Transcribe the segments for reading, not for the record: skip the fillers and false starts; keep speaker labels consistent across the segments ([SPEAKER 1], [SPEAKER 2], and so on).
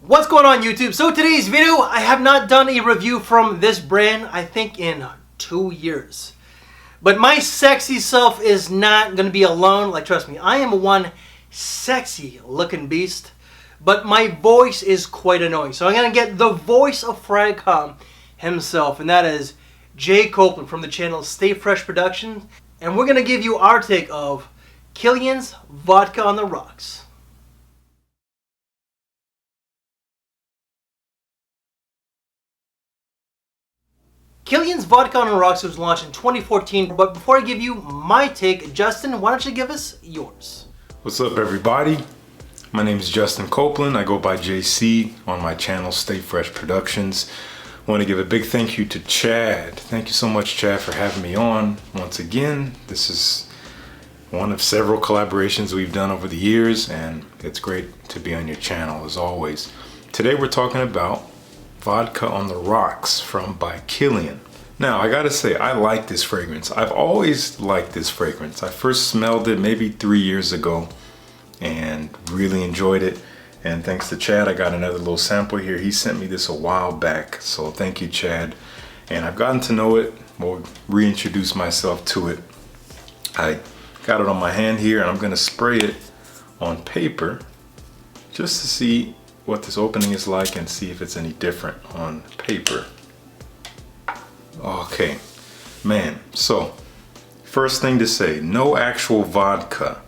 [SPEAKER 1] What's going on YouTube? So today's video, I have not done a review from this brand, I think in 2 years. But my sexy self is not going to be alone. Like, trust me, I am one sexy looking beast. But my voice is quite annoying. So I'm going to get the voice of frag himself. And that is Jay Copeland from the channel Stay Fresh Productions. And we're going to give you our take of KILIAN's Vodka on the Rocks. KILIAN's Vodka on the Rocks was launched in 2014, but before I give you my take, Justin, why don't you give us yours?
[SPEAKER 2] What's up, everybody? My name is Justin Copeland. I go by JC on my channel Stay Fresh Productions. I want to give a big thank you to Chad. Thank you so much, Chad, for having me on once again. This is one of several collaborations we've done over the years, and it's great to be on your channel as always. Today we're talking about Vodka on the Rocks by KILIAN. Now, I gotta say, I like this fragrance. I've always liked this fragrance. I first smelled it maybe 3 years ago and really enjoyed it. And thanks to Chad, I got another little sample here. He sent me this a while back, so thank you, Chad. And I've gotten to know it, or reintroduce myself to it. I got it on my hand here, and I'm gonna spray it on paper just to see what this opening is like and see if it's any different on paper. Okay, man, so first thing to say, no actual vodka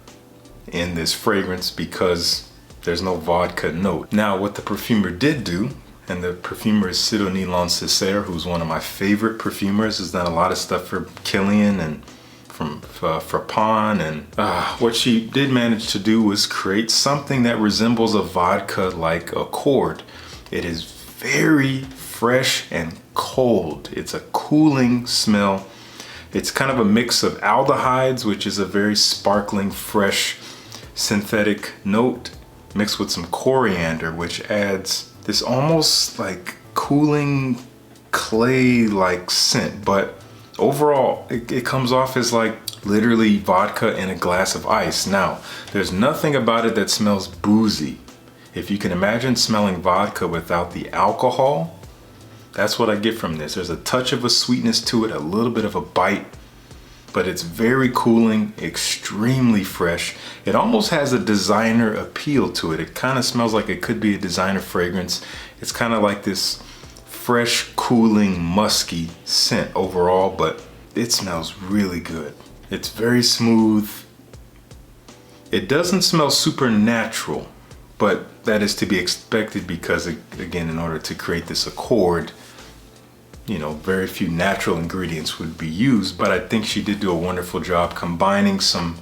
[SPEAKER 2] in this fragrance because there's no vodka note. Now, what the perfumer did do, and the perfumer is Sidonie Lancesser, who's one of my favorite perfumers, has done a lot of stuff for KILIAN and from Frappan, and what she did manage to do was create something that resembles a vodka like accord. It is very fresh and cold. It's a cooling smell. It's kind of a mix of aldehydes, which is a very sparkling, fresh, synthetic note, mixed with some coriander, which adds this almost like cooling clay-like scent. But overall, it comes off as like literally vodka in a glass of ice. Now, there's nothing about it that smells boozy. If you can imagine smelling vodka without the alcohol, that's what I get from this. There's a touch of a sweetness to it, a little bit of a bite, but it's very cooling, extremely fresh. It almost has a designer appeal to it. It kind of smells like it could be a designer fragrance. It's kind of like this fresh, cooling, musky scent overall, but it smells really good. It's very smooth. It doesn't smell supernatural, but that is to be expected because, again, in order to create this accord, you know, very few natural ingredients would be used, but I think she did do a wonderful job combining some,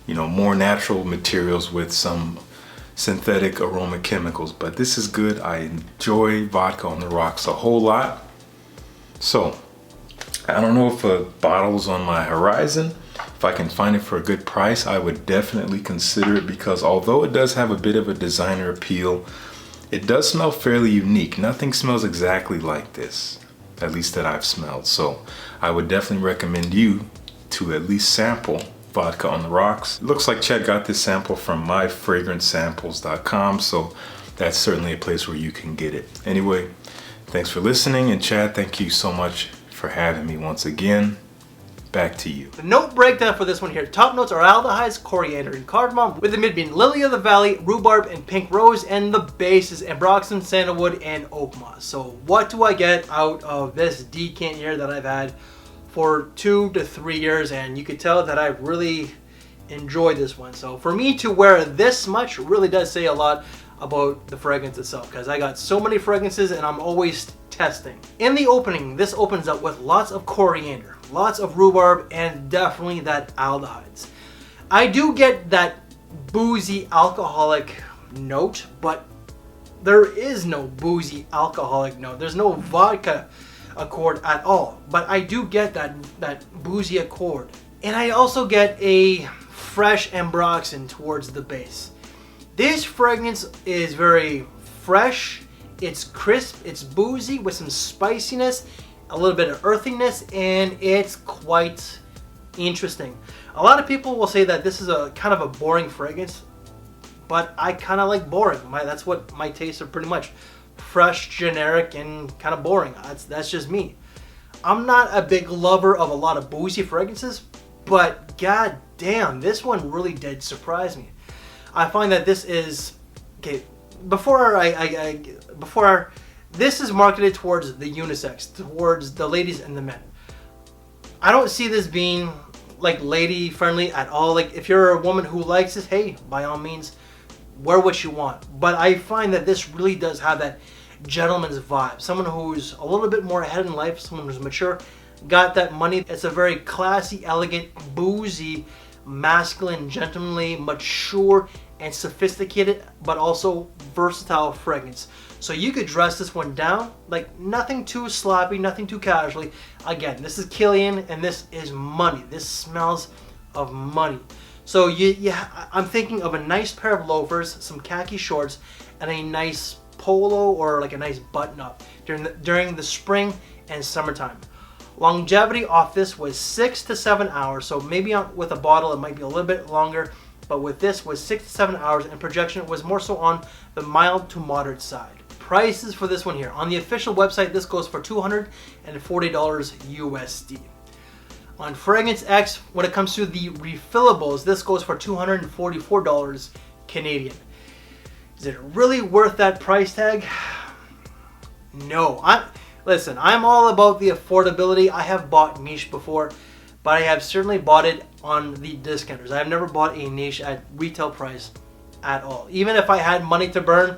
[SPEAKER 2] you know, more natural materials with some synthetic aroma chemicals. But this is good. I enjoy Vodka on the Rocks a whole lot. So I don't know if a bottle's on my horizon. If I can find it for a good price, I would definitely consider it, because although it does have a bit of a designer appeal, it does smell fairly unique. Nothing smells exactly like this, at least that I've smelled. So I would definitely recommend you to at least sample Vodka on the Rocks. It looks like Chad got this sample from myfragrancesamples.com, so that's certainly a place where you can get it. Anyway, thanks for listening, and Chad, thank you so much for having me once again. Back to you.
[SPEAKER 1] The note breakdown for this one here. Top notes are aldehydes, coriander, and cardamom, with the mid being lily of the valley, rhubarb, and pink rose, and the base is ambroxan, sandalwood, and oak moss. So what do I get out of this decant here that I've had for 2 to 3 years? And you could tell that I really enjoyed this one. So for me to wear this much really does say a lot about the fragrance itself, because I got so many fragrances and I'm always testing. In the opening, this opens up with lots of coriander, lots of rhubarb, and definitely that aldehydes. I do get that boozy alcoholic note, but there is no boozy alcoholic note. There's no vodka accord at all, but I do get that boozy accord. And I also get a fresh ambroxan towards the base. This fragrance is very fresh, it's crisp, it's boozy with some spiciness, a little bit of earthiness, and it's quite interesting. A lot of people will say that this is a kind of a boring fragrance, but I kind of like boring. That's what my tastes are pretty much. Fresh, generic, and kind of boring. That's just me. I'm not a big lover of a lot of boozy fragrances, but god damn, this one really did surprise me. I find that this is, okay, this is marketed towards the unisex, towards the ladies and the men. I don't see this being like lady friendly at all. Like if you're a woman who likes this, hey, by all means, wear what you want. But I find that this really does have that gentleman's vibe. Someone who's a little bit more ahead in life, someone who's mature, got that money. It's a very classy, elegant, boozy, masculine, gentlemanly, mature, and sophisticated, but also versatile fragrance. So you could dress this one down, like nothing too sloppy, nothing too casually. Again, this is Kilian, and this is money. This smells of money. So I'm thinking of a nice pair of loafers, some khaki shorts, and a nice polo or like a nice button-up during the spring and summertime. Longevity off this was 6 to 7 hours, so maybe with a bottle it might be a little bit longer, but with this was 6 to 7 hours, and projection was more so on the mild to moderate side. Prices for this one here. On the official website, this goes for $240 USD. On Fragrance X, when it comes to the refillables, this goes for $244 Canadian. Is it really worth that price tag? No. Listen, I'm all about the affordability. I have bought niche before, but I have certainly bought it on the discounters. I have never bought a niche at retail price at all. Even if I had money to burn,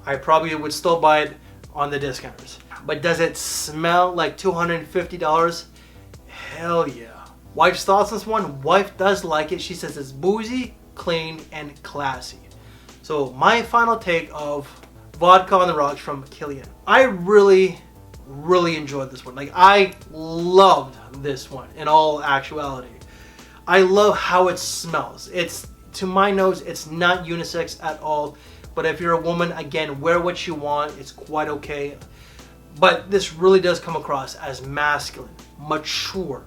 [SPEAKER 1] I probably would still buy it on the discounters. But does it smell like $250? Hell yeah. Wife's thoughts on this one? Wife does like it. She says it's boozy, clean, and classy. So my final take of Vodka on the Rocks from Kilian. I really enjoyed this one. Like, I loved this one in all actuality. I love how it smells. It's, to my nose, it's not unisex at all. But if you're a woman, again, wear what you want. It's quite okay. But this really does come across as masculine, mature,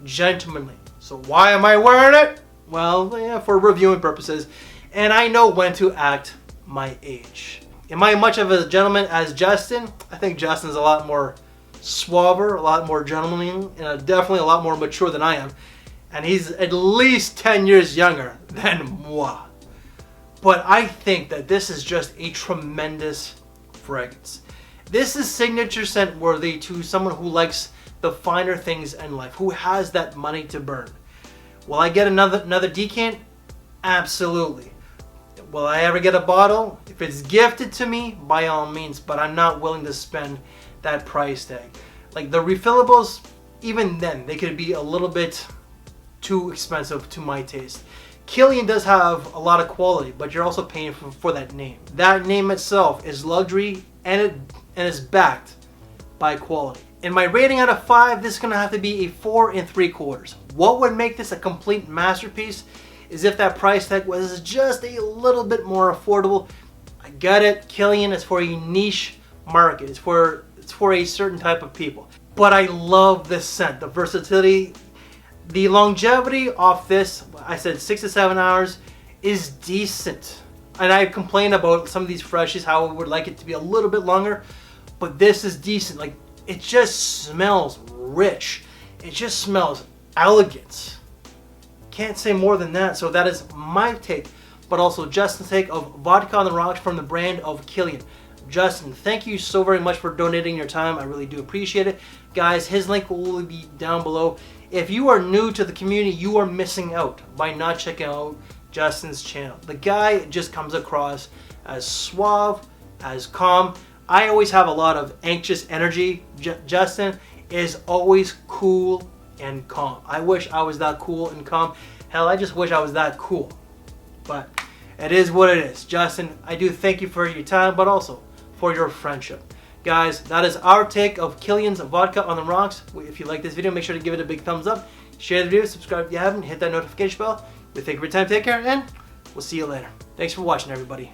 [SPEAKER 1] gentlemanly. So why am I wearing it? Well, yeah, for reviewing purposes. And I know when to act my age. Am I much of a gentleman as Justin? I think Justin's a lot more suaver, a lot more gentlemanly, and definitely a lot more mature than I am. And he's at least 10 years younger than moi. But I think that this is just a tremendous fragrance. This is signature scent worthy to someone who likes the finer things in life, who has that money to burn. Will I get another decant? Absolutely. Will I ever get a bottle? If it's gifted to me, by all means, but I'm not willing to spend that price tag. Like the refillables, even then, they could be a little bit too expensive to my taste. Kilian does have a lot of quality, but you're also paying for that name. That name itself is luxury, and is backed by quality. In my rating out of 5, this is going to have to be a 4 3/4. What would make this a complete masterpiece is if that price tag was just a little bit more affordable. I get it, Kilian is for a niche market. It's for a certain type of people. But I love this scent, the versatility. The longevity off this, I said 6 to 7 hours, is decent. And I complain about some of these freshies, how I would like it to be a little bit longer. But this is decent. Like, it just smells rich. It just smells elegant. Can't say more than that. So that is my take, but also Justin's take of Vodka on the Rocks from the brand of Kilian. Justin, thank you so very much for donating your time. I really do appreciate it. Guys, his link will be down below. If you are new to the community, you are missing out by not checking out Justin's channel. The guy just comes across as suave, as calm. I always have a lot of anxious energy. Justin is always cool and calm. I wish I was that cool and calm. Hell, I just wish I was that cool. But it is what it is. Justin, I do thank you for your time, but also for your friendship. Guys, that is our take of Kilian's Vodka on the Rocks. If you like this video, make sure to give it a big thumbs up. Share the video, subscribe if you haven't, hit that notification bell. We thank you for your time, take care, and we'll see you later. Thanks for watching, everybody.